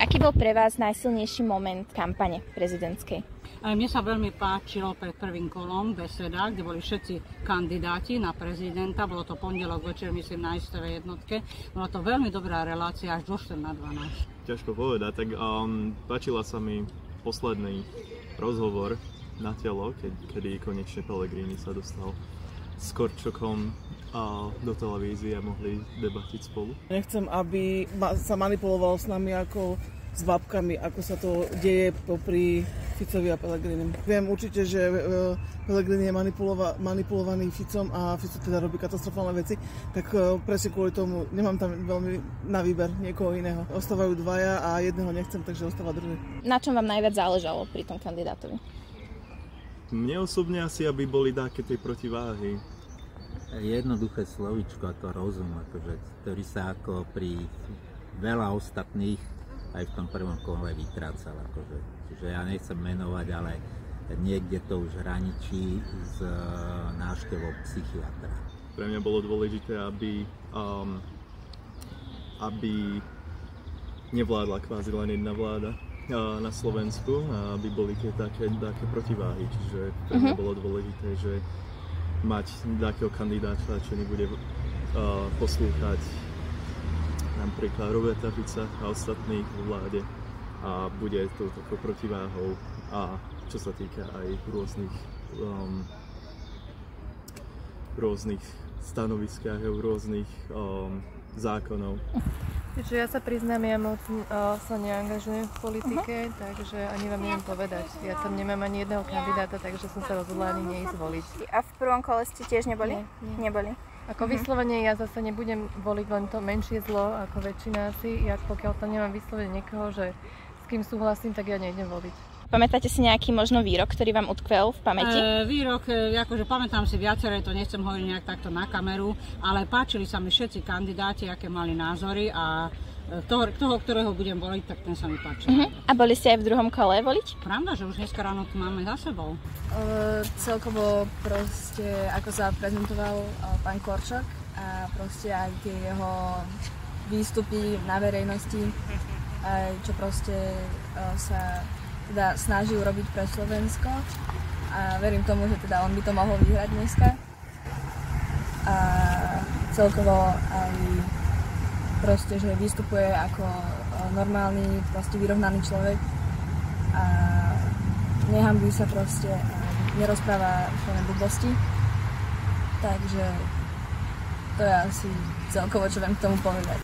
Aký bol pre vás najsilnejší moment kampane prezidentskej? Mne sa veľmi páčilo pred prvým kolom beseda, kde boli všetci kandidáti na prezidenta. Bolo to pondelok večer, myslím, na STV jednotke. Bola to veľmi dobrá relácia až do 4:12. Ťažko povedať, tak páčila sa mi posledný rozhovor na telo, kedy konečne Pellegrini sa dostal s Korčokom do televízie a mohli debatiť spolu. Nechcem, aby sa manipulovalo s nami ako s babkami, ako sa to deje popri Ficovi a Pellegrinim. Viem určite, že Pellegrini je manipulovaný Ficom a Fico teda robí katastrofálne veci, tak presne kvôli tomu nemám tam veľmi na výber niekoho iného. Ostávajú dvaja a jedného nechcem, takže ostáva druhý. Na čom vám najviac záležalo pri tom kandidátovi? Mne osobne asi, aby boli také tej protiváhy. Jednoduché slovíčko ako rozum, ktorý sa ako pri veľa ostatných aj v tom prvom kole vytrácal. Čiže ja nechcem menovať, ale niekde to už hraničí s návštevou psychiatra. Pre mňa bolo dôležité, aby nevládla kvázi len jedna vláda na Slovensku a aby boli také protiváhy. Čiže pre mňa bolo dôležité, že mať takého kandidáta, čo nebude poslúchať napríklad Roberta Fica a ostatných v vláde a bude to takou protiváhou a čo sa týka aj rôznych stanoviskách a rôznych zákonov. Čiže ja sa priznám, ja moc sa neangažujem v politike, takže ani vám neviem povedať. Ja tam nemám ani jedného kandidáta, takže som sa rozhodla ani neísť voliť. A v prvom kole ste tiež neboli? Nie. Neboli. Ako vyslovene ja zase nebudem voliť len to menšie zlo, ako väčšina asi. Ja pokiaľ tam nemám vyslovene niekoho, že s kým súhlasím, tak ja nejdem voliť. Pamätáte si nejaký možno výrok, ktorý vám utkvel v pamäti? Výrok, akože pamätám si viaceré, to nechcem hovoriť nejak takto na kameru, ale páčili sa mi všetci kandidáti, aké mali názory a toho, ktorého budem voliť, tak ten sa mi páčil. A boli ste aj v druhom kole voliť? Pravda, že už dneska ráno to máme za sebou. Celkovo proste, ako sa prezentoval pán Korčok a proste aj tie jeho výstupy na verejnosti, aj čo proste sa teda snaží urobiť pre Slovensko a verím tomu, že teda on by to mohol vyhrať dneska a celkovo aj proste, že vystupuje ako normálny, proste vyrovnaný človek a nehambí sa proste a nerozpráva úplne blbosti, takže to je asi celkovo, čo viem k tomu povedať.